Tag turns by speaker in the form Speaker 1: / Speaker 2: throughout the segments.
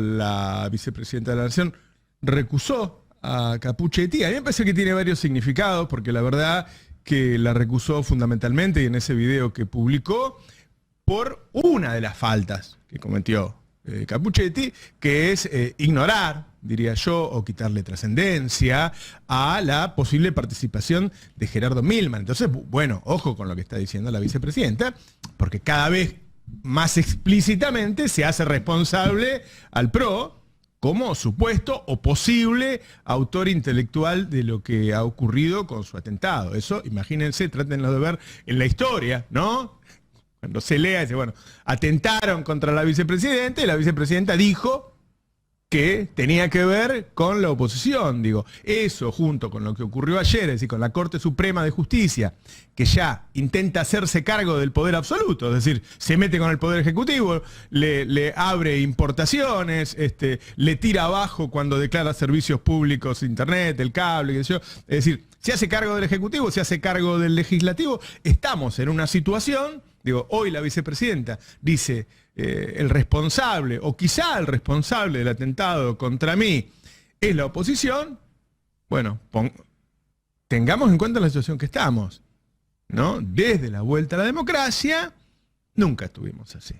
Speaker 1: la vicepresidenta de la Nación recusó a Cappuccetti. A mí me parece que tiene varios significados, porque la verdad que la recusó fundamentalmente, y en ese video que publicó, por una de las faltas que cometió Cappuccetti, que es ignorar, diría yo, o quitarle trascendencia a la posible participación de Gerardo Milman. Entonces, bueno, ojo con lo que está diciendo la vicepresidenta, porque cada vez más explícitamente se hace responsable al PRO como supuesto o posible autor intelectual de lo que ha ocurrido con su atentado. Eso, imagínense, trátenlo de ver en la historia, ¿no? Cuando se lea, dice, bueno, atentaron contra la vicepresidenta y la vicepresidenta dijo que tenía que ver con la oposición. Digo, eso junto con lo que ocurrió ayer, es decir, con la Corte Suprema de Justicia, que ya intenta hacerse cargo del poder absoluto, es decir, se mete con el Poder Ejecutivo, le abre importaciones, le tira abajo cuando declara servicios públicos, internet, el cable, qué sé yo. Es decir, se hace cargo del Ejecutivo, se hace cargo del Legislativo. Estamos en una situación, digo, hoy la vicepresidenta dice, el responsable, o quizá el responsable del atentado contra mí, es la oposición. Bueno, tengamos en cuenta la situación que estamos, ¿no? Desde la vuelta a la democracia, nunca estuvimos así.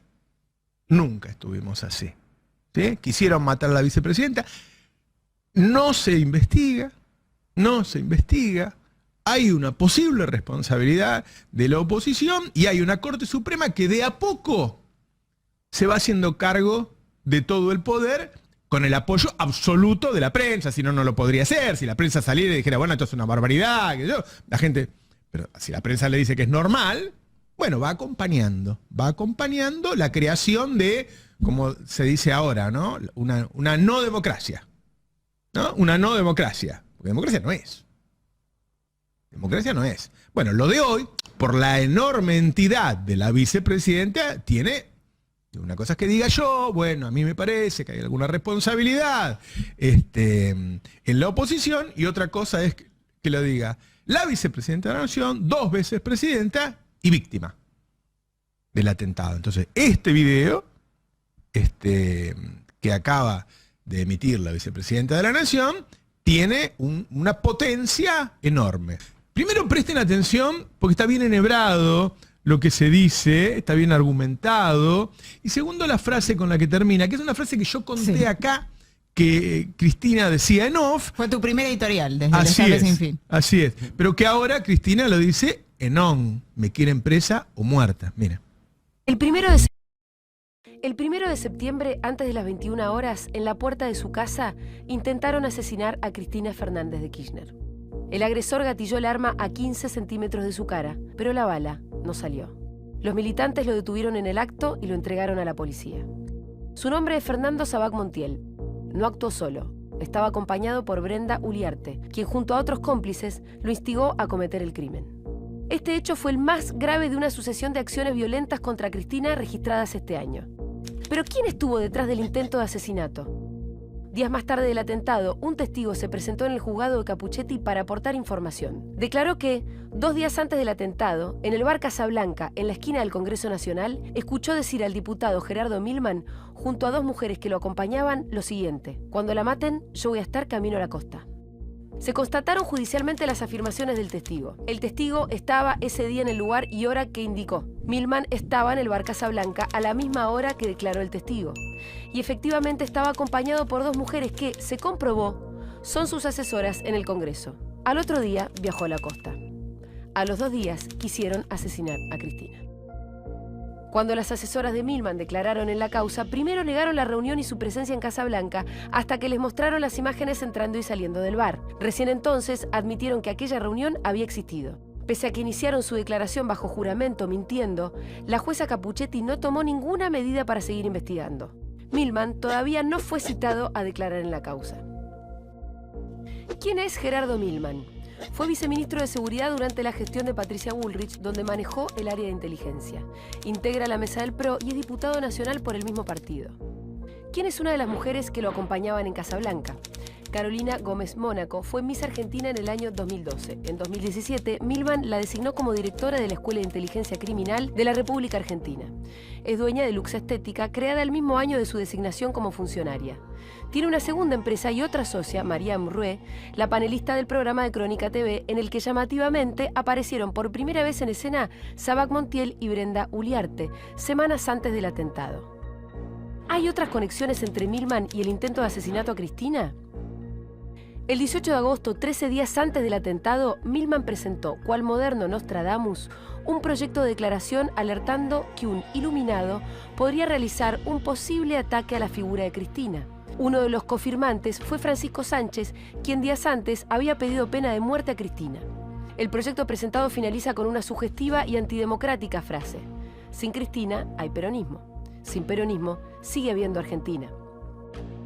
Speaker 1: Nunca estuvimos así. ¿Sí? Quisieron matar a la vicepresidenta. No se investiga. No se investiga. Hay una posible responsabilidad de la oposición y hay una Corte Suprema que de a poco se va haciendo cargo de todo el poder con el apoyo absoluto de la prensa. Si no, no lo podría hacer. Si la prensa saliera y dijera, bueno, esto es una barbaridad, que yo, la gente... Pero si la prensa le dice que es normal, bueno, va acompañando la creación de, como se dice ahora, ¿no? Una no democracia, ¿no? Una no democracia. Porque democracia no es. Democracia no es. Bueno, lo de hoy, por la enorme entidad de la vicepresidenta, tiene... Una cosa es que diga yo, bueno, a mí me parece que hay alguna responsabilidad en la oposición, y otra cosa es que lo diga la vicepresidenta de la Nación, 2 veces presidenta y víctima del atentado. Entonces, este video que acaba de emitir la vicepresidenta de la Nación tiene una potencia enorme. Primero, presten atención porque está bien enhebrado lo que se dice, está bien argumentado. Y segundo, la frase con la que termina, que es una frase que yo conté acá, que Cristina decía en off.
Speaker 2: Fue tu primer editorial desde El Estable Sin Fin.
Speaker 1: Así es, pero que ahora Cristina lo dice en on, me quieren presa o muerta. Mira.
Speaker 3: El 1 de septiembre, antes de las 21 horas, en la puerta de su casa, intentaron asesinar a Cristina Fernández de Kirchner. El agresor gatilló el arma a 15 centímetros de su cara, pero la bala no salió. Los militantes lo detuvieron en el acto y lo entregaron a la policía. Su nombre es Fernando Sabac Montiel. No actuó solo. Estaba acompañado por Brenda Uliarte, quien junto a otros cómplices lo instigó a cometer el crimen. Este hecho fue el más grave de una sucesión de acciones violentas contra Cristina registradas este año. Pero ¿quién estuvo detrás del intento de asesinato? Días más tarde del atentado, un testigo se presentó en el juzgado de Cappuccetti para aportar información. Declaró que, 2 días antes del atentado, en el bar Casablanca, en la esquina del Congreso Nacional, escuchó decir al diputado Gerardo Milman, junto a 2 mujeres que lo acompañaban, lo siguiente: cuando la maten, yo voy a estar camino a la costa. Se constataron judicialmente las afirmaciones del testigo. El testigo estaba ese día en el lugar y hora que indicó. Milman estaba en el bar Casablanca a la misma hora que declaró el testigo. Y efectivamente estaba acompañado por 2 mujeres que, se comprobó, son sus asesoras en el Congreso. Al otro día viajó a la costa. A los 2 días quisieron asesinar a Cristina. Cuando las asesoras de Milman declararon en la causa, primero negaron la reunión y su presencia en Casablanca hasta que les mostraron las imágenes entrando y saliendo del bar. Recién entonces admitieron que aquella reunión había existido. Pese a que iniciaron su declaración bajo juramento mintiendo, la jueza Cappuccetti no tomó ninguna medida para seguir investigando. Milman todavía no fue citado a declarar en la causa. ¿Quién es Gerardo Milman? Fue viceministro de Seguridad durante la gestión de Patricia Bullrich, donde manejó el área de inteligencia. Integra la mesa del PRO y es diputado nacional por el mismo partido. ¿Quién es una de las mujeres que lo acompañaban en Casablanca? Carolina Gómez Mónaco fue Miss Argentina en el año 2012. En 2017, Milman la designó como directora de la Escuela de Inteligencia Criminal de la República Argentina. Es dueña de Lux Estética, creada el mismo año de su designación como funcionaria. Tiene una segunda empresa y otra socia, Mariam Rue, la panelista del programa de Crónica TV, en el que llamativamente aparecieron por primera vez en escena Sabac Montiel y Brenda Uliarte, semanas antes del atentado. ¿Hay otras conexiones entre Milman y el intento de asesinato a Cristina? El 18 de agosto, 13 días antes del atentado, Milman presentó, cual moderno Nostradamus, un proyecto de declaración alertando que un iluminado podría realizar un posible ataque a la figura de Cristina. Uno de los cofirmantes fue Francisco Sánchez, quien días antes había pedido pena de muerte a Cristina. El proyecto presentado finaliza con una sugestiva y antidemocrática frase: sin Cristina hay peronismo. Sin peronismo, sigue habiendo Argentina.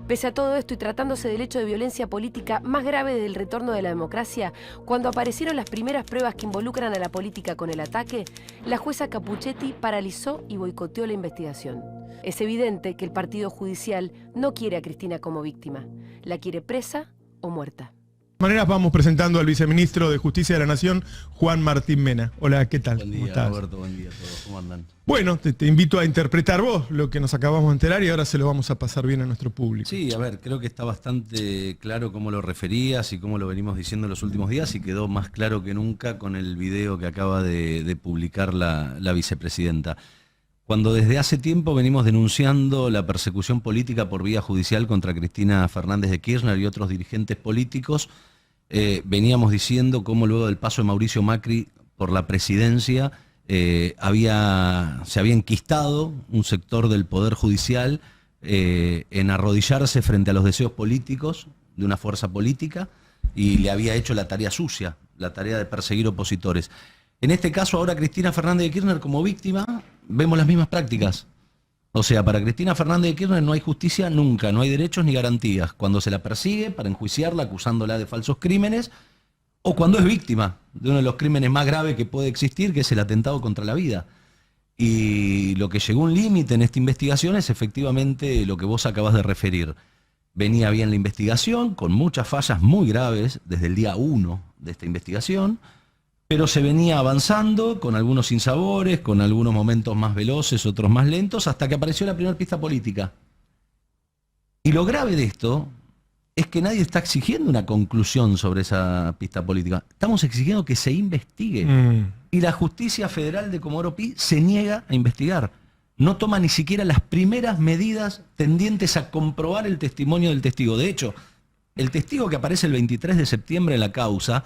Speaker 3: Pese a todo esto y tratándose del hecho de violencia política más grave desde el retorno de la democracia, cuando aparecieron las primeras pruebas que involucran a la política con el ataque, la jueza Capuchetti paralizó y boicoteó la investigación. Es evidente que el partido judicial no quiere a Cristina como víctima. La quiere presa o muerta.
Speaker 1: De todas maneras, vamos presentando al viceministro de Justicia de la Nación, Juan Martín Mena. Hola, ¿qué tal?
Speaker 4: Buen día,
Speaker 1: ¿Cómo estás?
Speaker 4: Roberto, buen día a todos. ¿Cómo andan?
Speaker 1: Bueno, te invito a interpretar vos lo que nos acabamos de enterar y ahora se lo vamos a pasar bien a nuestro público.
Speaker 4: Sí, a ver, creo que está bastante claro cómo lo referías y cómo lo venimos diciendo en los últimos días, y quedó más claro que nunca con el video que acaba de publicar la vicepresidenta. Cuando desde hace tiempo venimos denunciando la persecución política por vía judicial contra Cristina Fernández de Kirchner y otros dirigentes políticos, veníamos diciendo cómo luego del paso de Mauricio Macri por la presidencia se había enquistado un sector del Poder Judicial en arrodillarse frente a los deseos políticos de una fuerza política, y le había hecho la tarea sucia, la tarea de perseguir opositores. En este caso, ahora Cristina Fernández de Kirchner como víctima, vemos las mismas prácticas. O sea, para Cristina Fernández de Kirchner no hay justicia nunca, no hay derechos ni garantías. Cuando se la persigue para enjuiciarla, acusándola de falsos crímenes, o cuando es víctima de uno de los crímenes más graves que puede existir, que es el atentado contra la vida. Y lo que llegó a un límite en esta investigación es efectivamente lo que vos acabás de referir. Venía bien la investigación, con muchas fallas muy graves desde el día 1 de esta investigación, pero se venía avanzando con algunos sinsabores, con algunos momentos más veloces, otros más lentos, hasta que apareció la primera pista política. Y lo grave de esto es que nadie está exigiendo una conclusión sobre esa pista política. Estamos exigiendo que se investigue. Y la justicia federal de Comodoro Pi se niega a investigar. No toma ni siquiera las primeras medidas tendientes a comprobar el testimonio del testigo. De hecho, el testigo que aparece el 23 de septiembre en la causa,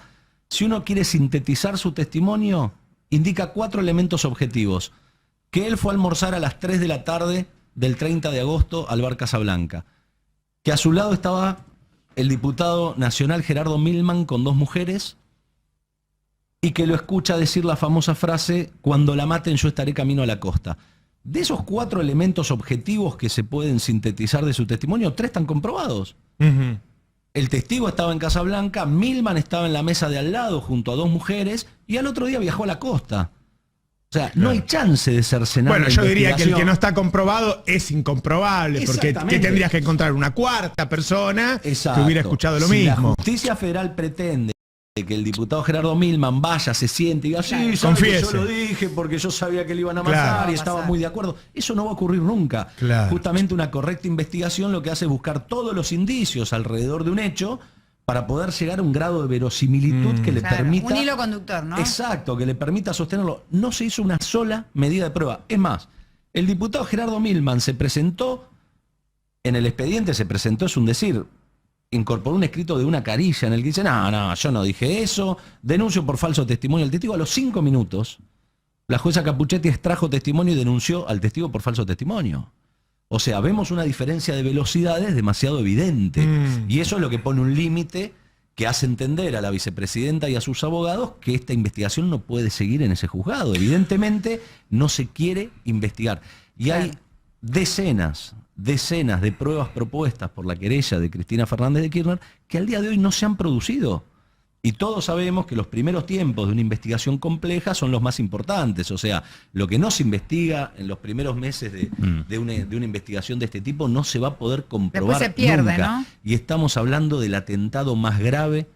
Speaker 4: si uno quiere sintetizar su testimonio, indica 4 elementos objetivos. Que él fue a almorzar a las 3 de la tarde del 30 de agosto al bar Casablanca. Que a su lado estaba el diputado nacional Gerardo Milman con 2 mujeres. Y que lo escucha decir la famosa frase: cuando la maten yo estaré camino a la costa. De esos 4 elementos objetivos que se pueden sintetizar de su testimonio, 3 están comprobados. El testigo estaba en Casablanca, Milman estaba en la mesa de al lado junto a 2 mujeres y al otro día viajó a la costa. O sea, no hay chance de cercenar.
Speaker 1: Bueno, yo diría que el que no está comprobado es incomprobable, porque ¿qué tendrías que encontrar? Una cuarta persona que hubiera escuchado lo mismo.
Speaker 4: La justicia federal pretende que el diputado Gerardo Milman vaya, se siente y diga: sí,
Speaker 1: confiese.
Speaker 4: Yo lo dije porque yo sabía que le iban a matar y estaba muy de acuerdo. Eso no va a ocurrir nunca. Justamente una correcta investigación lo que hace es buscar todos los indicios alrededor de un hecho para poder llegar a un grado de verosimilitud que le permita...
Speaker 2: Un hilo conductor, ¿no?
Speaker 4: Exacto, que le permita sostenerlo. No se hizo una sola medida de prueba. Es más, el diputado Gerardo Milman se presentó, en el expediente se presentó, es un decir, incorporó un escrito de una carilla en el que dice: no, yo no dije eso, denuncio por falso testimonio al testigo. A los 5 minutos, la jueza Capuchetti extrajo testimonio y denunció al testigo por falso testimonio. O sea, vemos una diferencia de velocidades demasiado evidente. Y eso es lo que pone un límite que hace entender a la vicepresidenta y a sus abogados que esta investigación no puede seguir en ese juzgado. Evidentemente no se quiere investigar. Y hay decenas de pruebas propuestas por la querella de Cristina Fernández de Kirchner que al día de hoy no se han producido. Y todos sabemos que los primeros tiempos de una investigación compleja son los más importantes. O sea, lo que no se investiga en los primeros meses de una investigación de este tipo no se va a poder comprobar.
Speaker 2: Después se pierde,
Speaker 4: nunca.
Speaker 2: ¿no?
Speaker 4: Y estamos hablando del atentado más grave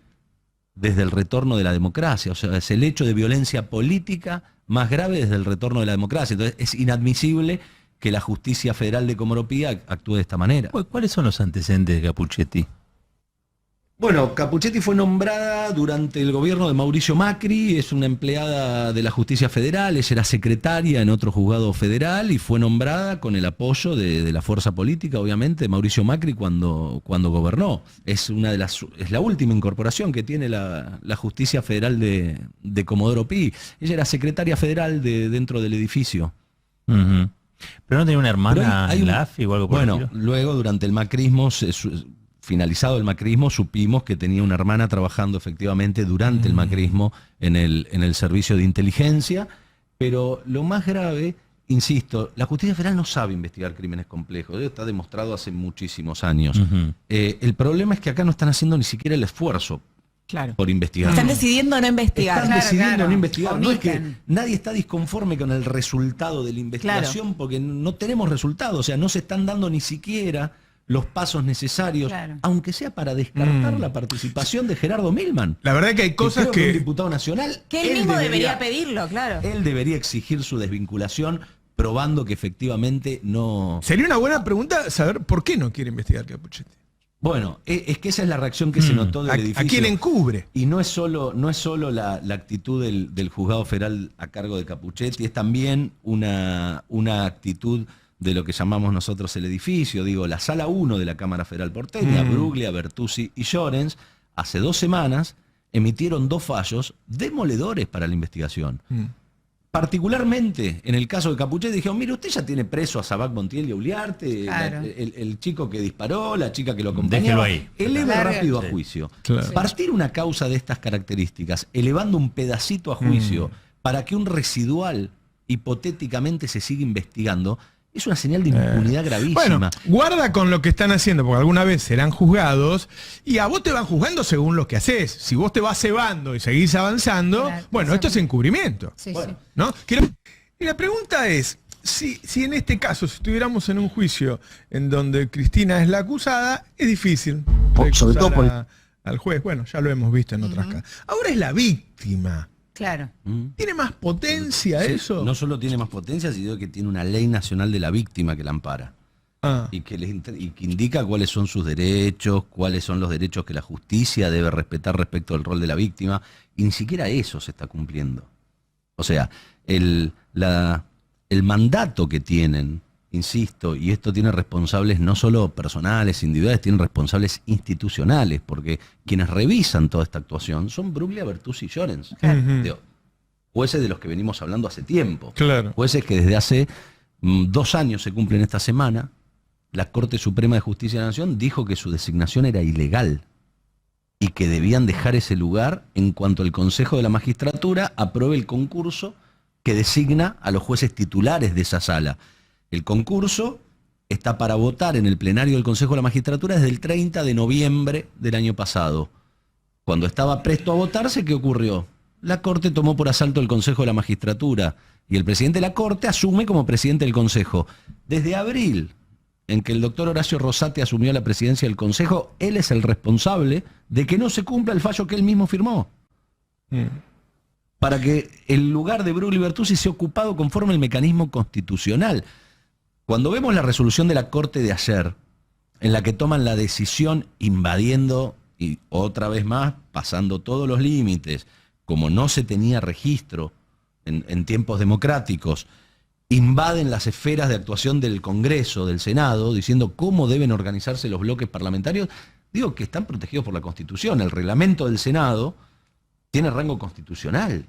Speaker 4: desde el retorno de la democracia. O sea, es el hecho de violencia política más grave desde el retorno de la democracia. Entonces, es inadmisible que la justicia federal de Comoropía actúe de esta manera.
Speaker 5: ¿Cuáles son los antecedentes de Capuchetti?
Speaker 4: Bueno, Capuchetti fue nombrada durante el gobierno de Mauricio Macri, es una empleada de la justicia federal, ella era secretaria en otro juzgado federal y fue nombrada con el apoyo de la fuerza política, obviamente, de Mauricio Macri cuando gobernó. Es la última incorporación que tiene la justicia federal de Comodoro Pi. Ella era secretaria federal dentro del edificio.
Speaker 5: Uh-huh. ¿Pero no tenía una hermana en la AFI o algo por el estilo?
Speaker 4: Bueno, luego durante el macrismo, finalizado el macrismo, supimos que tenía una hermana trabajando efectivamente durante el macrismo en el servicio de inteligencia, pero lo más grave, insisto, la justicia federal no sabe investigar crímenes complejos, eso está demostrado hace muchísimos años.
Speaker 5: Uh-huh.
Speaker 4: El problema es que acá no están haciendo ni siquiera el esfuerzo por investigar.
Speaker 6: Están decidiendo no investigar.
Speaker 4: Están decidiendo
Speaker 2: claro.
Speaker 4: no investigar. No es que
Speaker 2: Omiten.
Speaker 4: nadie está disconforme con el resultado de la investigación porque no tenemos resultados, o sea, no se están dando ni siquiera los pasos necesarios, aunque sea para descartar la participación de Gerardo Milman.
Speaker 1: La verdad que hay cosas
Speaker 4: creo que un diputado nacional,
Speaker 6: Que él mismo debería pedirlo, claro.
Speaker 4: Él debería exigir su desvinculación, probando que efectivamente no...
Speaker 1: Sería una buena pregunta saber por qué no quiere investigar Capuchetti.
Speaker 4: Bueno, es que esa es la reacción que se notó del edificio.
Speaker 1: ¿A quién encubre?
Speaker 4: Y no es solo la actitud del juzgado federal a cargo de Capuchetti, es también una actitud de lo que llamamos nosotros el edificio, digo, la sala 1 de la Cámara Federal porteña, Bruglia, Bertuzzi y Llorens, hace 2 semanas emitieron 2 fallos demoledores para la investigación. Particularmente en el caso de Capuchetti dijeron, mire, usted ya tiene preso a Sabac Montiel y a Uliarte,
Speaker 2: Claro.
Speaker 4: el chico que disparó, la chica que lo acompañaba.
Speaker 5: Déjelo ahí.
Speaker 4: Eleve
Speaker 2: Claro.
Speaker 4: rápido a juicio.
Speaker 1: Claro.
Speaker 4: Partir una causa de estas características, elevando un pedacito a juicio para que un residual hipotéticamente se siga investigando, es una señal de impunidad gravísima.
Speaker 1: Bueno, guarda con lo que están haciendo, porque alguna vez serán juzgados y a vos te van juzgando según lo que haces. Si vos te vas cebando y seguís avanzando,
Speaker 2: Claro,
Speaker 1: bueno, esto es encubrimiento.
Speaker 2: Sí,
Speaker 4: Bueno.
Speaker 2: sí.
Speaker 1: ¿No? Y la pregunta es, si en este caso, si estuviéramos en un juicio en donde Cristina es la acusada, es difícil
Speaker 7: sobre todo
Speaker 1: recusar al juez. Bueno, ya lo hemos visto en otras casas. Ahora es la víctima.
Speaker 2: Claro.
Speaker 1: ¿Tiene más potencia
Speaker 4: Sí,
Speaker 1: eso?
Speaker 4: no solo tiene más potencia, sino que tiene una ley nacional de la víctima que la ampara.
Speaker 1: Ah.
Speaker 4: Y que indica cuáles son sus derechos, cuáles son los derechos que la justicia debe respetar respecto al rol de la víctima, y ni siquiera eso se está cumpliendo. O sea, el mandato que tienen, insisto, y esto tiene responsables no solo personales, individuales, tienen responsables institucionales, porque quienes revisan toda esta actuación son Bruglia, Bertuzzi y Llorens. Digo, jueces de los que venimos hablando hace tiempo.
Speaker 1: Claro.
Speaker 4: Jueces que desde hace 2 años se cumplen esta semana, la Corte Suprema de Justicia de la Nación dijo que su designación era ilegal y que debían dejar ese lugar en cuanto el Consejo de la Magistratura apruebe el concurso que designa a los jueces titulares de esa sala. El concurso está para votar en el plenario del Consejo de la Magistratura desde el 30 de noviembre del año pasado. Cuando estaba presto a votarse, ¿qué ocurrió? La Corte tomó por asalto el Consejo de la Magistratura y el presidente de la Corte asume como presidente del Consejo. Desde abril, en que el doctor Horacio Rosati asumió la presidencia del Consejo, él es el responsable de que no se cumpla el fallo que él mismo firmó. Para que el lugar de Bruglia y Bertuzzi sea ocupado conforme al mecanismo constitucional. Cuando vemos la resolución de la Corte de ayer, en la que toman la decisión invadiendo y otra vez más pasando todos los límites, como no se tenía registro en tiempos democráticos, invaden las esferas de actuación del Congreso, del Senado, diciendo cómo deben organizarse los bloques parlamentarios, digo que están protegidos por la Constitución. El reglamento del Senado tiene rango constitucional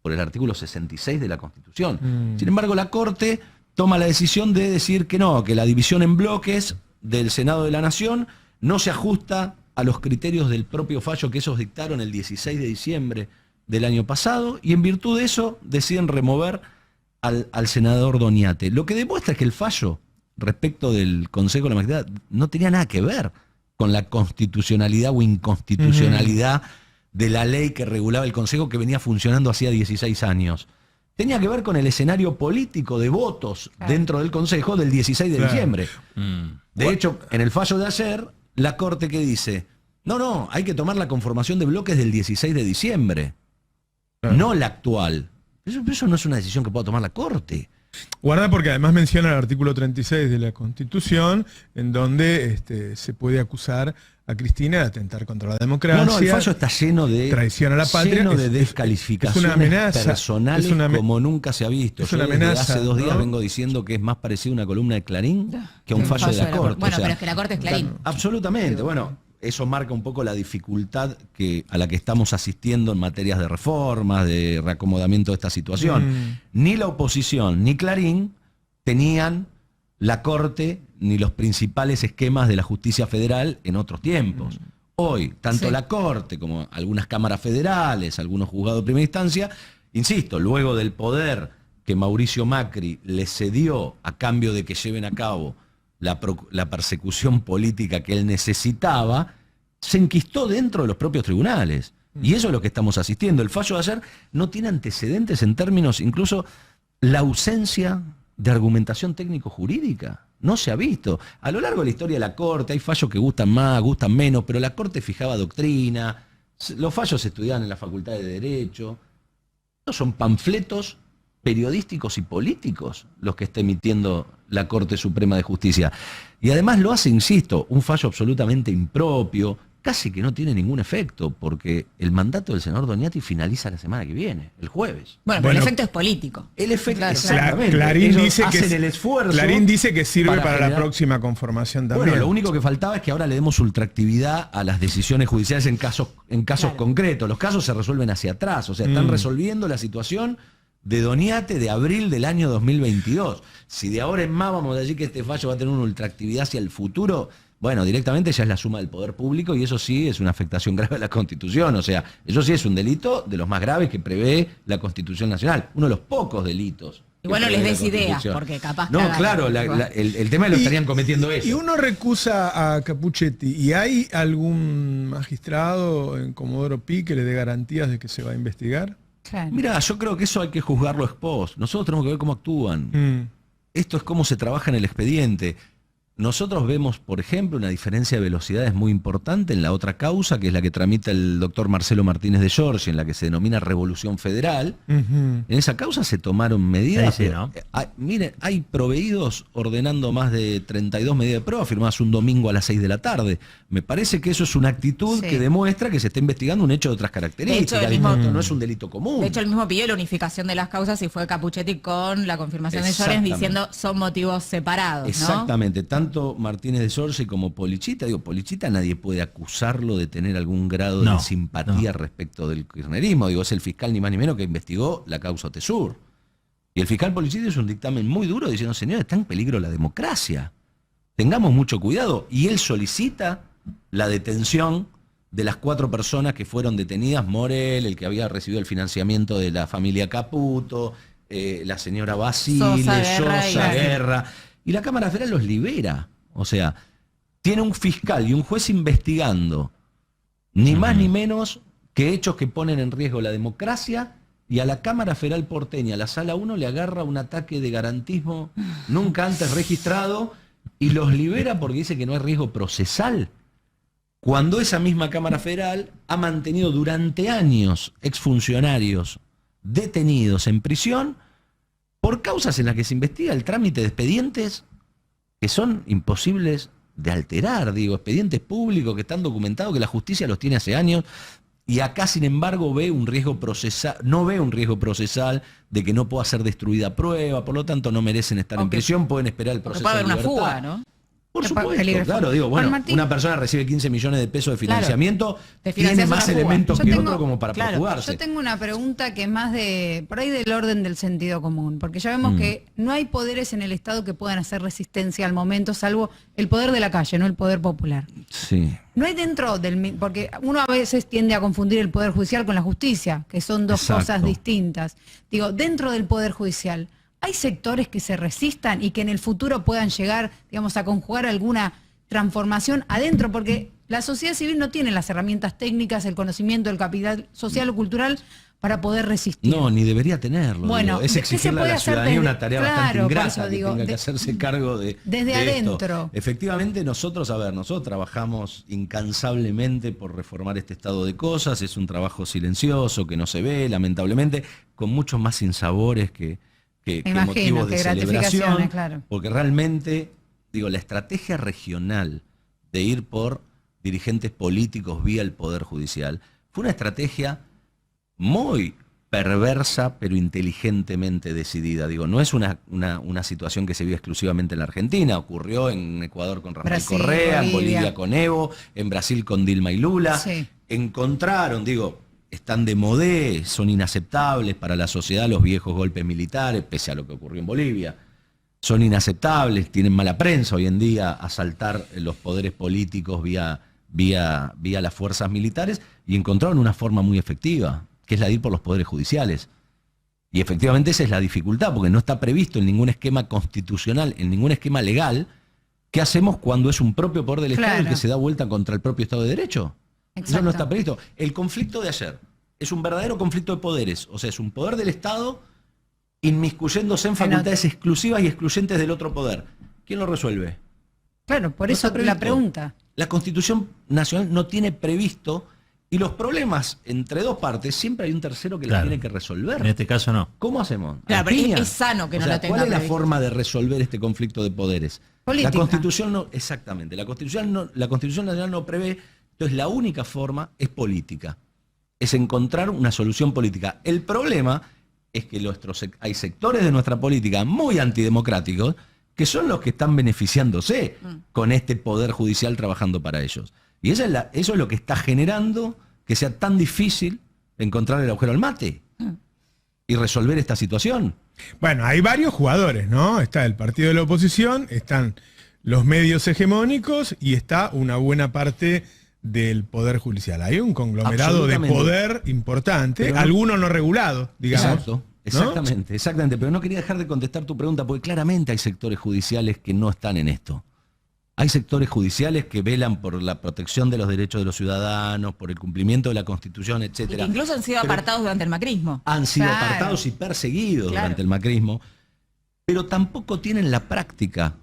Speaker 4: por el artículo 66 de la Constitución. Sin embargo, la Corte toma la decisión de decir que no, que la división en bloques del Senado de la Nación no se ajusta a los criterios del propio fallo que esos dictaron el 16 de diciembre del año pasado, y en virtud de eso deciden remover al senador Doñate. Lo que demuestra es que el fallo respecto del Consejo de la Magistratura no tenía nada que ver con la constitucionalidad o inconstitucionalidad de la ley que regulaba el Consejo que venía funcionando hacía 16 años. Tenía que ver con el escenario político de votos dentro del Consejo del 16 de diciembre. De hecho, en el fallo de ayer, la Corte que dice, no, hay que tomar la conformación de bloques del 16 de diciembre, no la actual. Eso no es una decisión que pueda tomar la Corte.
Speaker 1: Guarda porque además menciona el artículo 36 de la Constitución, en donde se puede acusar a Cristina de atentar contra la democracia.
Speaker 4: No, el fallo está lleno de
Speaker 1: traición a la patria,
Speaker 4: lleno de descalificaciones
Speaker 1: es una amenaza,
Speaker 4: personales como nunca se ha visto.
Speaker 1: Es una amenaza,
Speaker 4: hace 2 días
Speaker 1: ¿no?
Speaker 4: vengo diciendo que es más parecido a una columna de Clarín que a un fallo de la Corte.
Speaker 6: Bueno, pero es que la Corte es Clarín.
Speaker 4: Absolutamente. Bueno, eso marca un poco la dificultad a la que estamos asistiendo en materias de reformas, de reacomodamiento de esta situación. Ni la oposición ni Clarín tenían la Corte ni los principales esquemas de la justicia federal en otros tiempos. Hoy, tanto la Corte como algunas cámaras federales, algunos juzgados de primera instancia, insisto, luego del poder que Mauricio Macri le cedió a cambio de que lleven a cabo la persecución política que él necesitaba, se enquistó dentro de los propios tribunales. Y eso es lo que estamos asistiendo. El fallo de ayer no tiene antecedentes en términos, incluso la ausencia de argumentación técnico-jurídica. No se ha visto. A lo largo de la historia de la Corte hay fallos que gustan más, gustan menos, pero la Corte fijaba doctrina, los fallos se estudiaban en la Facultad de Derecho. Estos son panfletos periodísticos y políticos los que está emitiendo la Corte Suprema de Justicia. Y además lo hace, insisto, un fallo absolutamente impropio, casi que no tiene ningún efecto, porque el mandato del senador Doñati finaliza la semana que viene, el jueves.
Speaker 6: Bueno, pero el efecto es político.
Speaker 4: El efecto,
Speaker 6: claro,
Speaker 4: exactamente.
Speaker 1: Clarín dice
Speaker 4: hacen el esfuerzo.
Speaker 1: Clarín dice que sirve para
Speaker 4: generar
Speaker 1: la próxima conformación también.
Speaker 4: Bueno, lo único que faltaba es que ahora le demos ultraactividad a las decisiones judiciales en casos concretos. Los casos se resuelven hacia atrás, o sea, están resolviendo la situación de Doñate de abril del año 2022. Si de ahora en más vamos a decir que este fallo va a tener una ultraactividad hacia el futuro, bueno, directamente ya es la suma del poder público y eso sí es una afectación grave a la Constitución. O sea, eso sí es un delito de los más graves que prevé la Constitución Nacional. Uno de los pocos delitos.
Speaker 6: Y bueno, les des ideas, porque capaz que...
Speaker 4: No, claro, el tema es que lo estarían cometiendo ellos.
Speaker 1: Y uno recusa a Capuchetti, ¿y hay algún magistrado en Comodoro Pi que le dé garantías de que se va a investigar?
Speaker 2: Claro.
Speaker 4: Mirá, yo creo que eso hay que juzgarlo ex post. Nosotros tenemos que ver cómo actúan. Esto es cómo se trabaja en el expediente. Nosotros vemos, por ejemplo, una diferencia de velocidades muy importante en la otra causa, que es la que tramita el doctor Marcelo Martínez de Giorgi, en la que se denomina Revolución Federal. En esa causa se tomaron medidas.
Speaker 5: Sí, ¿no?
Speaker 4: Miren, hay proveídos ordenando más de 32 medidas de prueba firmadas un domingo a las 6 de la tarde. Me parece que eso es una actitud que demuestra que se está investigando un hecho de otras características. No es un delito común.
Speaker 6: De hecho, el mismo pidió la unificación de las causas y fue Capuchetti con la confirmación de Llorens diciendo son motivos separados, ¿no?
Speaker 4: Exactamente. Tanto Martínez de Giorgi como Polichita, Polichita nadie puede acusarlo de tener algún grado de simpatía respecto del kirchnerismo, es el fiscal ni más ni menos que investigó la causa Otesur. Y el fiscal Polichita hizo un dictamen muy duro diciendo, señores, está en peligro la democracia, tengamos mucho cuidado, y él solicita la detención de las 4 personas que fueron detenidas, Morel, el que había recibido el financiamiento de la familia Caputo, la señora Basile, Sosa Guerra. Y la Cámara Federal los libera. O sea, tiene un fiscal y un juez investigando ni más ni menos que hechos que ponen en riesgo la democracia, y a la Cámara Federal porteña, a la Sala 1, le agarra un ataque de garantismo nunca antes registrado y los libera porque dice que no hay riesgo procesal. Cuando esa misma Cámara Federal ha mantenido durante años exfuncionarios detenidos en prisión por causas en las que se investiga el trámite de expedientes que son imposibles de alterar, expedientes públicos que están documentados, que la justicia los tiene hace años, y acá, sin embargo, no ve un riesgo procesal de que no pueda ser destruida prueba, por lo tanto no merecen estar en prisión, pueden esperar el proceso de libertad.
Speaker 6: Puede haber una fuga, ¿no?
Speaker 4: Por supuesto, claro, una persona recibe 15 millones de pesos de financiamiento, tiene más elementos que otro como para jugarse.
Speaker 2: Yo tengo una pregunta que es más por ahí del orden del sentido común, porque ya vemos que no hay poderes en el Estado que puedan hacer resistencia al momento, salvo el poder de la calle, no el poder popular.
Speaker 4: Sí.
Speaker 2: No hay porque uno a veces tiende a confundir el poder judicial con la justicia, que son dos cosas distintas. Dentro del poder judicial, ¿hay sectores que se resistan y que en el futuro puedan llegar, a conjugar alguna transformación adentro? Porque la sociedad civil no tiene las herramientas técnicas, el conocimiento, el capital social o cultural para poder resistir.
Speaker 4: No, ni debería tenerlo.
Speaker 2: Bueno,
Speaker 4: es exigirle a la ciudadanía una tarea bastante ingrata, que tenga que hacerse cargo
Speaker 2: desde adentro.
Speaker 4: Efectivamente, nosotros trabajamos incansablemente por reformar este estado de cosas. Es un trabajo silencioso que no se ve, lamentablemente, con muchos más sinsabores que motivos de celebración.
Speaker 2: Claro.
Speaker 4: Porque realmente, la estrategia regional de ir por dirigentes políticos vía el Poder Judicial fue una estrategia muy perversa, pero inteligentemente decidida. No es una situación que se vive exclusivamente en la Argentina. Ocurrió en Ecuador con Rafael Correa, en Bolivia con Evo, en Brasil con Dilma y Lula.
Speaker 2: Sí.
Speaker 4: Encontraron, están de modé, son inaceptables para la sociedad los viejos golpes militares, pese a lo que ocurrió en Bolivia. Son inaceptables, tienen mala prensa hoy en día asaltar los poderes políticos vía las fuerzas militares, y encontraron una forma muy efectiva, que es la de ir por los poderes judiciales. Y efectivamente esa es la dificultad, porque no está previsto en ningún esquema constitucional, en ningún esquema legal, qué hacemos cuando es un propio poder del Estado el que se da vuelta contra el propio Estado de Derecho.
Speaker 2: Exacto.
Speaker 4: Eso no está previsto. El conflicto de ayer es un verdadero conflicto de poderes, o sea, es un poder del Estado inmiscuyéndose en facultades exclusivas y excluyentes del otro poder. ¿Quién lo resuelve?
Speaker 2: Claro, por eso la pregunta.
Speaker 4: La Constitución Nacional no tiene previsto. Y los problemas entre dos partes, siempre hay un tercero que los tiene que resolver.
Speaker 5: En este caso no.
Speaker 4: ¿Cómo hacemos?
Speaker 6: Claro, pero es sano que no lo tenga
Speaker 4: ¿Cuál es la
Speaker 6: previsto?
Speaker 4: forma de resolver este conflicto de poderes?
Speaker 2: Política.
Speaker 4: La Constitución no, exactamente, la Constitución Nacional no prevé, entonces la única forma es política. Es encontrar una solución política. El problema es que hay sectores de nuestra política muy antidemocráticos que son los que están beneficiándose con este poder judicial trabajando para ellos. Y eso es lo que está generando que sea tan difícil encontrar el agujero al mate y resolver esta situación.
Speaker 1: Bueno, hay varios jugadores, ¿no? Está el partido de la oposición, están los medios hegemónicos y está una buena parte del Poder Judicial. Hay un conglomerado de poder importante, algunos no regulados, digamos.
Speaker 4: Exacto. Exactamente. Pero no quería dejar de contestar tu pregunta, porque claramente hay sectores judiciales que no están en esto. Hay sectores judiciales que velan por la protección de los derechos de los ciudadanos, por el cumplimiento de la Constitución, etcétera.
Speaker 6: Incluso han sido apartados durante el macrismo.
Speaker 4: Han sido apartados y perseguidos durante el macrismo, pero tampoco tienen la práctica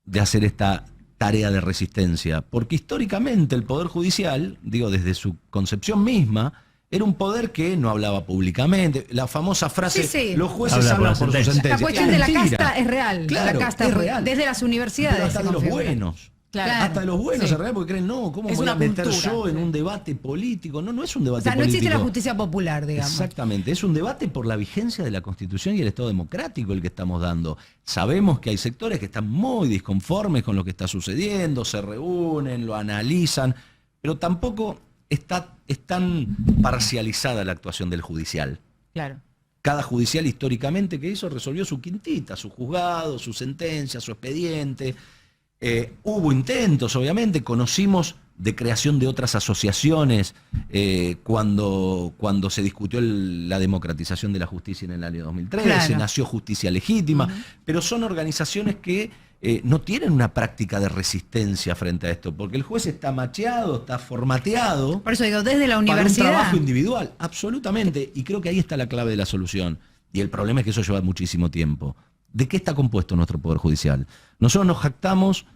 Speaker 4: de hacer esta tarea de resistencia, porque históricamente el Poder Judicial, desde su concepción misma, era un poder que no hablaba públicamente. La famosa frase, los jueces hablan por sus sentencias.
Speaker 2: La cuestión de la casta es real.
Speaker 4: Claro,
Speaker 2: la casta
Speaker 4: es real.
Speaker 2: Desde las universidades.
Speaker 4: Pero hasta de los buenos.
Speaker 2: Claro.
Speaker 4: Hasta de los buenos es real, porque creen, ¿cómo
Speaker 6: es
Speaker 4: voy a meter
Speaker 6: cultura,
Speaker 4: yo en un debate político? No es un debate político.
Speaker 2: O sea, no existe la justicia popular, digamos.
Speaker 4: Exactamente, es un debate por la vigencia de la Constitución y el Estado democrático el que estamos dando. Sabemos que hay sectores que están muy disconformes con lo que está sucediendo, se reúnen, lo analizan, pero tampoco es tan parcializada la actuación del judicial.
Speaker 6: Claro.
Speaker 4: Cada judicial históricamente que hizo resolvió su quintita, su juzgado, su sentencia, su expediente. Hubo intentos, obviamente, conocimos de creación de otras asociaciones cuando se discutió la democratización de la justicia en el año 2013, nació Justicia Legítima, pero son organizaciones que no tienen una práctica de resistencia frente a esto, porque el juez está macheado, está formateado.
Speaker 2: Por eso digo, desde la universidad.
Speaker 4: Para un trabajo individual, absolutamente, y creo que ahí está la clave de la solución. Y el problema es que eso lleva muchísimo tiempo. ¿De qué está compuesto nuestro Poder Judicial? Nosotros nos jactamos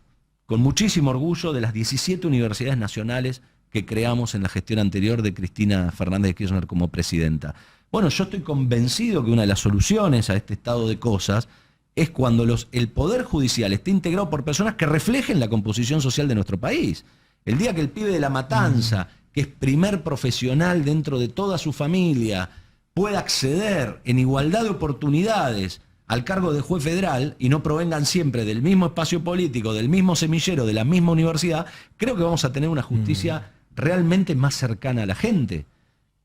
Speaker 4: con muchísimo orgullo de las 17 universidades nacionales que creamos en la gestión anterior de Cristina Fernández de Kirchner como presidenta. Bueno, yo estoy convencido que una de las soluciones a este estado de cosas es cuando el Poder Judicial esté integrado por personas que reflejen la composición social de nuestro país. El día que el pibe de La Matanza, que es primer profesional dentro de toda su familia, pueda acceder en igualdad de oportunidades al cargo de juez federal y no provengan siempre del mismo espacio político, del mismo semillero, de la misma universidad, creo que vamos a tener una justicia realmente más cercana a la gente.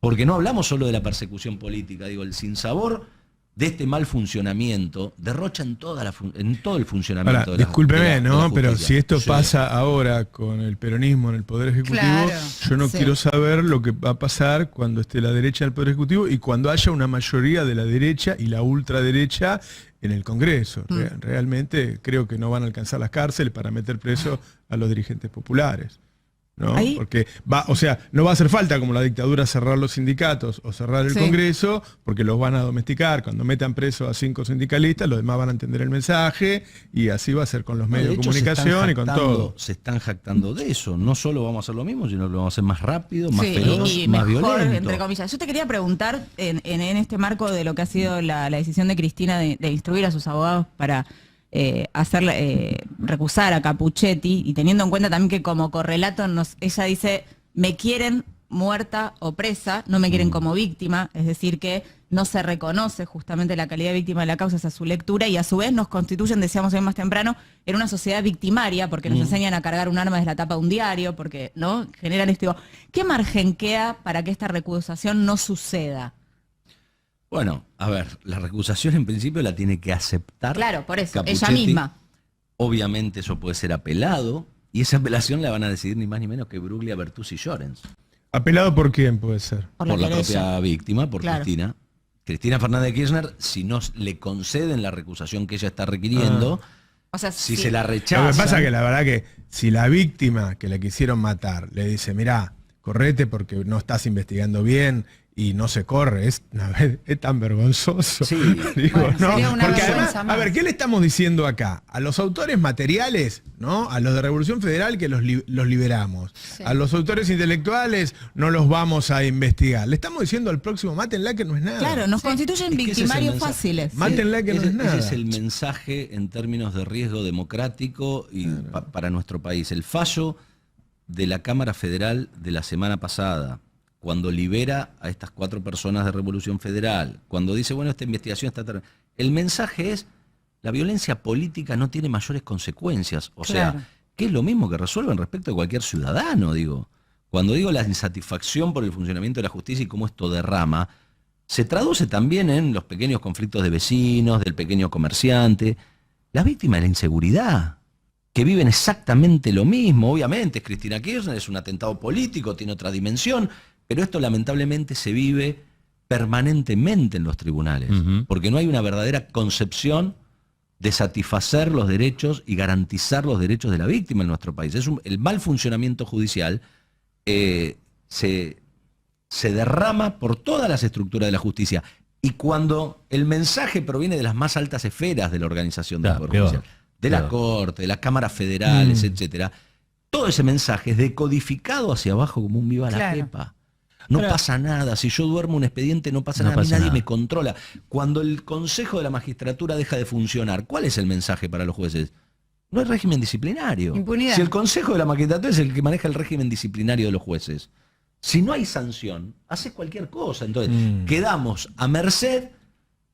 Speaker 4: Porque no hablamos solo de la persecución política, el sinsabor de este mal funcionamiento derrocha en todo el funcionamiento.
Speaker 1: Ahora, discúlpeme, pero si esto pasa ahora con el peronismo en el Poder Ejecutivo, yo no quiero saber lo que va a pasar cuando esté la derecha en el Poder Ejecutivo y cuando haya una mayoría de la derecha y la ultraderecha en el Congreso. Realmente creo que no van a alcanzar las cárceles para meter preso a los dirigentes populares. ¿no?
Speaker 6: Ahí-
Speaker 1: Porque no va a hacer falta como la dictadura cerrar los sindicatos o cerrar el
Speaker 2: Sí.
Speaker 1: Congreso, porque los van a domesticar. Cuando metan preso a 5 sindicalistas, los demás van a entender el mensaje y así va a ser con los medios de
Speaker 4: hecho,
Speaker 1: comunicación y con todo.
Speaker 4: se están jactando de eso. No solo vamos a hacer lo mismo, sino que lo vamos a hacer más rápido, más
Speaker 6: Sí,
Speaker 4: feroz,
Speaker 6: y
Speaker 4: más
Speaker 6: mejor,
Speaker 4: violento.
Speaker 6: entre comillas. Yo te quería preguntar, en este marco de lo que ha sido la decisión de Cristina de instruir a sus abogados para recusar a Capuchetti, y teniendo en cuenta también que como correlato ella dice, me quieren muerta o presa, no me quieren como víctima, es decir que no se reconoce justamente la calidad de víctima de la causa, esa es su lectura, y a su vez nos constituyen, decíamos hoy más temprano, en una sociedad victimaria, porque nos enseñan a cargar un arma desde la tapa de un diario, porque no generan esto. ¿Qué margen queda para que esta recusación no suceda?
Speaker 4: Bueno, a ver, la recusación en principio la tiene que aceptar.
Speaker 6: Claro, por eso, ella
Speaker 4: Capuchetti.
Speaker 6: misma.
Speaker 4: Obviamente eso puede ser apelado, y esa apelación la van a decidir ni más ni menos que Bruglia, Bertuzzi y Llorens.
Speaker 1: ¿Apelado por quién puede ser?
Speaker 4: Por la
Speaker 6: querella.
Speaker 4: propia víctima, por
Speaker 6: Claro.
Speaker 4: Cristina. Cristina Fernández de Kirchner, si no le conceden la recusación que ella está requiriendo,
Speaker 6: O sea,
Speaker 4: si
Speaker 6: sí.
Speaker 4: se la
Speaker 1: Lo
Speaker 4: rechaza.
Speaker 1: que pasa es que la verdad que si la víctima que le quisieron matar le dice, mirá, correte porque no estás investigando bien y no se corre, es tan vergonzoso.
Speaker 4: Sí.
Speaker 1: Digo,
Speaker 2: Bueno,
Speaker 1: ¿no?
Speaker 2: sería una
Speaker 1: Porque
Speaker 2: vergüenza
Speaker 1: además,
Speaker 2: más.
Speaker 1: a ver, ¿qué le estamos diciendo acá? A los autores materiales, ¿no? A los de Revolución Federal que los liberamos.
Speaker 2: Sí.
Speaker 1: A los autores intelectuales no los vamos a investigar. Le estamos diciendo al próximo, mátenla que no es nada.
Speaker 6: Claro, nos constituyen
Speaker 4: Es que ese es el
Speaker 6: victimarios
Speaker 4: mensaje.
Speaker 6: fáciles.
Speaker 1: Mátenla que no es nada.
Speaker 4: Ese es el mensaje en términos de riesgo democrático y para nuestro país. El fallo de la Cámara Federal de la semana pasada, cuando libera a estas 4 personas de Revolución Federal, cuando dice, bueno, esta investigación está... El mensaje es, la violencia política no tiene mayores consecuencias. O
Speaker 6: Claro.
Speaker 4: sea, que es lo mismo que resuelven respecto de cualquier ciudadano, digo. Cuando digo la insatisfacción por el funcionamiento de la justicia y cómo esto derrama, se traduce también en los pequeños conflictos de vecinos, del pequeño comerciante, la víctima de la inseguridad, que viven exactamente lo mismo. Obviamente, es Cristina Kirchner, es un atentado político, tiene otra dimensión, pero esto lamentablemente se vive permanentemente en los tribunales, porque no hay una verdadera concepción de satisfacer los derechos y garantizar los derechos de la víctima en nuestro país. El mal funcionamiento judicial se derrama por todas las estructuras de la justicia. Y cuando el mensaje proviene de las más altas esferas de la organización del Poder Judicial, de la Corte, de las cámaras federales, etcétera, todo ese mensaje es decodificado hacia abajo como un viva la
Speaker 2: Claro.
Speaker 4: pepa. No pasa nada, si yo duermo un expediente no pasa
Speaker 5: No
Speaker 4: nada, a mí
Speaker 5: pasa
Speaker 4: nadie
Speaker 5: nada.
Speaker 4: me controla. Cuando el Consejo de la Magistratura deja de funcionar, ¿cuál es el mensaje para los jueces? No hay régimen disciplinario.
Speaker 2: Impunidad.
Speaker 4: Si el Consejo de la Magistratura es el que maneja el régimen disciplinario de los jueces, si no hay sanción, hace cualquier cosa. Entonces, quedamos a merced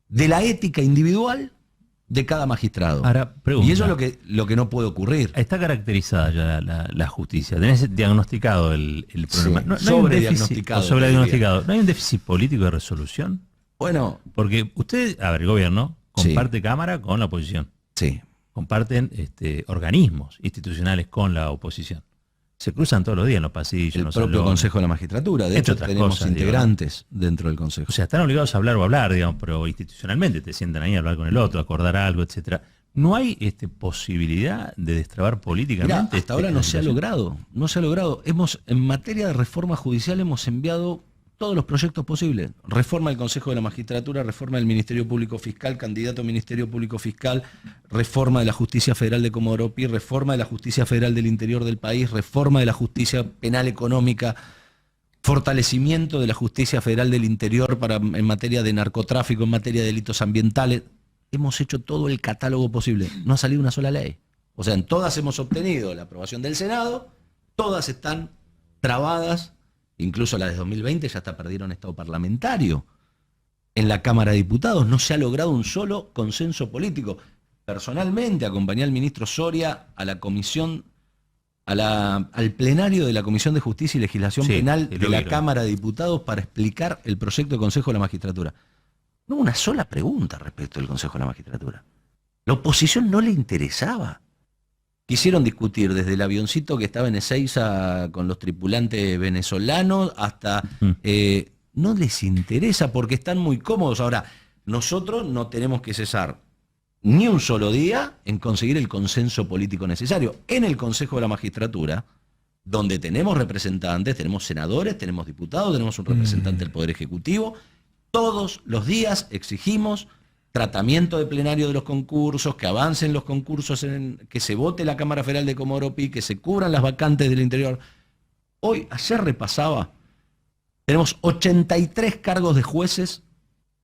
Speaker 4: de la ética individual de cada magistrado.
Speaker 5: Ahora, pregunta.
Speaker 4: Y eso es lo que no puede ocurrir.
Speaker 5: Está caracterizada ya la justicia. Tenés diagnosticado el problema.
Speaker 4: Sí,
Speaker 5: hay un
Speaker 4: sobrediagnosticado,
Speaker 5: déficit- o sobrediagnosticado. ¿No hay un déficit político de resolución?
Speaker 4: Bueno,
Speaker 5: Porque usted, a ver, el gobierno
Speaker 4: Sí.
Speaker 5: comparte Cámara con la oposición.
Speaker 4: sí.
Speaker 5: Comparten organismos institucionales con la oposición. Se cruzan todos los días en los pasillos, en
Speaker 4: El
Speaker 5: los
Speaker 4: propio
Speaker 5: salones.
Speaker 4: Consejo de la Magistratura. De
Speaker 5: Entre
Speaker 4: hecho,
Speaker 5: otras
Speaker 4: tenemos
Speaker 5: cosas, digo,
Speaker 4: integrantes dentro del Consejo.
Speaker 5: O sea, están obligados a hablar o hablar, digamos, pero institucionalmente te sientan ahí a hablar con el otro, acordar algo, etcétera. ¿No hay posibilidad de destrabar políticamente?
Speaker 4: Mirá, hasta ahora no se ha logrado. No se ha logrado. En materia de reforma judicial hemos enviado todos los proyectos posibles. Reforma del Consejo de la Magistratura, reforma del Ministerio Público Fiscal, candidato a Ministerio Público Fiscal, reforma de la Justicia Federal de Comodoro Pi, reforma de la Justicia Federal del interior del país, reforma de la Justicia Penal Económica, fortalecimiento de la Justicia Federal del interior en materia de narcotráfico, en materia de delitos ambientales. Hemos hecho todo el catálogo posible. No ha salido una sola ley. O sea, en todas hemos obtenido la aprobación del Senado, todas están trabadas. Incluso la de 2020 ya hasta perdieron estado parlamentario. En la Cámara de Diputados no se ha logrado un solo consenso político. Personalmente acompañé al ministro Soria a la comisión, al plenario de la Comisión de Justicia y Legislación
Speaker 5: Sí,
Speaker 4: Penal
Speaker 5: lo
Speaker 4: de la
Speaker 5: vi.
Speaker 4: Cámara de Diputados para explicar el proyecto de Consejo de la Magistratura. No hubo una sola pregunta respecto del Consejo de la Magistratura. La oposición no le interesaba. Quisieron discutir desde el avioncito que estaba en Ezeiza con los tripulantes venezolanos hasta... no les interesa porque están muy cómodos. Ahora, nosotros no tenemos que cesar ni un solo día en conseguir el consenso político necesario. En el Consejo de la Magistratura donde tenemos representantes, tenemos senadores, tenemos diputados, tenemos un representante del Poder Ejecutivo. Todos los días exigimos tratamiento de plenario de los concursos, que avancen los concursos, que se vote la Cámara Federal de Comodoro Pi, que se cubran las vacantes del interior. Ayer repasaba, tenemos 83 cargos de jueces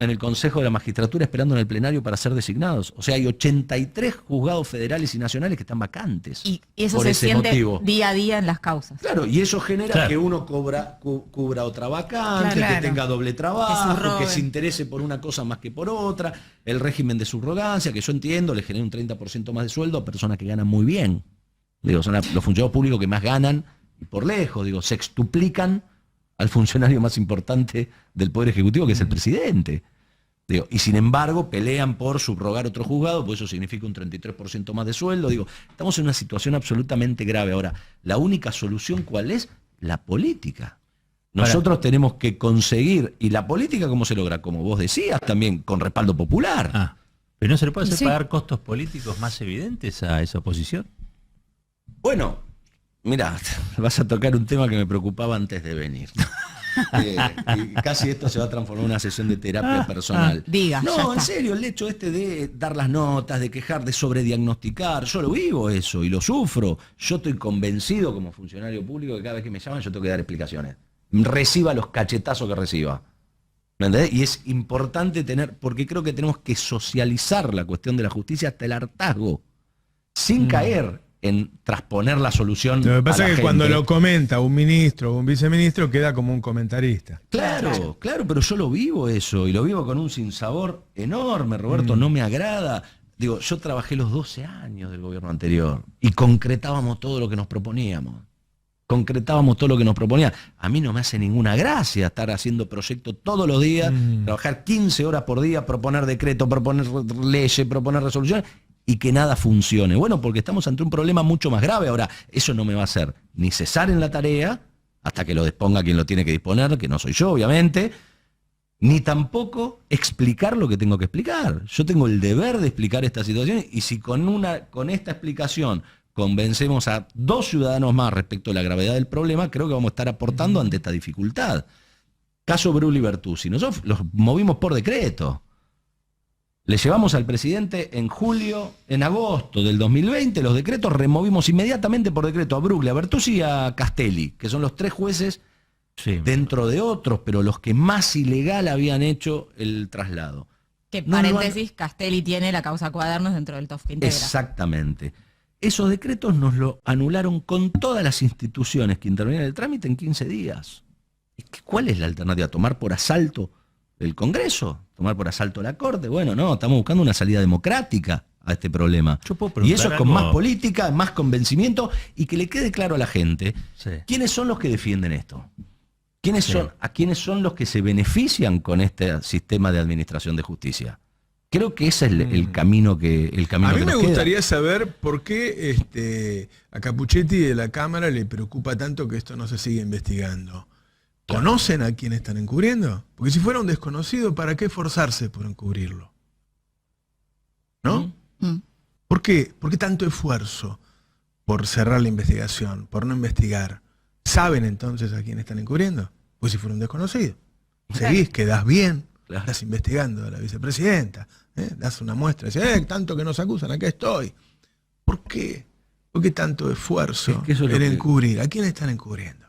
Speaker 4: en el Consejo de la Magistratura esperando en el plenario para ser designados. O sea, hay 83 juzgados federales y nacionales que están vacantes.
Speaker 6: Y eso
Speaker 4: por
Speaker 6: se
Speaker 4: ese
Speaker 6: siente
Speaker 4: motivo.
Speaker 6: día a día en las causas.
Speaker 4: Claro, y eso genera
Speaker 5: Claro.
Speaker 4: que uno cubra otra vacante,
Speaker 2: Claro.
Speaker 4: que tenga doble
Speaker 6: Que
Speaker 4: trabajo,
Speaker 6: subrogue.
Speaker 4: que se interese por una cosa más que por otra, el régimen de subrogancia, que yo entiendo, le genera un 30% más de sueldo a personas que ganan muy bien. Digo, son los funcionarios públicos que más ganan, y por lejos, digo, sextuplican al funcionario más importante del Poder Ejecutivo, que es el presidente. Digo, y sin embargo pelean por subrogar otro juzgado, pues eso significa un 33% más de sueldo. Digo, estamos en una situación absolutamente grave. Ahora, la única solución, ¿cuál es? La política. Nosotros tenemos que conseguir, y la política, ¿cómo se logra? Como vos decías, también con respaldo popular.
Speaker 5: Pero no se le puede hacer
Speaker 2: Sí.
Speaker 5: pagar costos políticos más evidentes a esa oposición.
Speaker 4: Bueno, mira, vas a tocar un tema que me preocupaba antes de venir. Y casi esto se va a transformar en una sesión de terapia personal.
Speaker 6: diga, ya
Speaker 4: No, en
Speaker 6: está.
Speaker 4: serio, el hecho de dar las notas, de quejar, de sobrediagnosticar, yo lo vivo eso y lo sufro. Yo estoy convencido como funcionario público que cada vez que me llaman yo tengo que dar explicaciones. Reciba los cachetazos que reciba. ¿Me entendés? Y es importante porque creo que tenemos que socializar la cuestión de la justicia hasta el hartazgo, sin caer en trasponer la solución.
Speaker 1: Lo que pasa
Speaker 4: a la
Speaker 1: es que cuando
Speaker 4: gente.
Speaker 1: lo comenta un ministro o un viceministro queda como un comentarista.
Speaker 4: Claro, pero yo lo vivo eso, y lo vivo con un sinsabor enorme, Roberto, no me agrada. Digo, yo trabajé los 12 años del gobierno anterior y concretábamos todo lo que nos proponíamos. A mí no me hace ninguna gracia estar haciendo proyectos todos los días, trabajar 15 horas por día, proponer decretos, proponer leyes, proponer resoluciones, y que nada funcione. Bueno, porque estamos ante un problema mucho más grave. Ahora, eso no me va a hacer ni cesar en la tarea, hasta que lo disponga quien lo tiene que disponer, que no soy yo, obviamente, ni tampoco explicar lo que tengo que explicar. Yo tengo el deber de explicar esta situación, y si con esta explicación convencemos a 2 ciudadanos más respecto a la gravedad del problema, creo que vamos a estar aportando ante esta dificultad. Caso Brulli Bertuzzi, nosotros los movimos por decreto. Le llevamos al presidente en agosto del 2020, los decretos, removimos inmediatamente por decreto a Brugli, a Bertuzzi y a Castelli, que son los 3 jueces,
Speaker 5: Sí.
Speaker 4: dentro de otros, pero los que más ilegal habían hecho el traslado.
Speaker 6: Que
Speaker 4: No lo han-
Speaker 6: paréntesis, Castelli tiene la causa Cuadernos dentro del TOF que integra.
Speaker 4: Exactamente. Esos decretos nos lo anularon con todas las instituciones que intervenían en el trámite en 15 días. ¿Cuál es la alternativa? ¿Tomar por asalto el Congreso? ¿Tomar por asalto la Corte? Bueno, no, estamos buscando una salida democrática a este problema.
Speaker 5: Yo puedo
Speaker 4: Y
Speaker 5: preguntar
Speaker 4: eso es con
Speaker 5: algo.
Speaker 4: más política, más convencimiento, y que le quede claro a la gente
Speaker 5: Sí.
Speaker 4: quiénes son los que defienden esto. ¿Quiénes
Speaker 5: Sí.
Speaker 4: son, a quiénes son los que se benefician con este sistema de administración de justicia? Creo que ese es el camino que
Speaker 1: A mí
Speaker 4: que
Speaker 1: me
Speaker 4: nos queda.
Speaker 1: gustaría saber por qué a Capuchetti de la Cámara le preocupa tanto que esto no se siga investigando. ¿Conocen a quién están encubriendo? Porque si fuera un desconocido, ¿para qué esforzarse por encubrirlo? ¿No? ¿Por qué? ¿Por qué tanto esfuerzo por cerrar la investigación, por no investigar? ¿Saben entonces a quién están encubriendo? Pues si fuera un desconocido. Seguís, quedás bien,
Speaker 4: Claro.
Speaker 1: estás investigando a la vicepresidenta, das una muestra, dices, tanto que nos acusan, acá estoy. ¿Por qué? ¿Por qué tanto esfuerzo
Speaker 4: Es que eso es lo
Speaker 1: en
Speaker 4: que-
Speaker 1: encubrir? ¿A quién están encubriendo?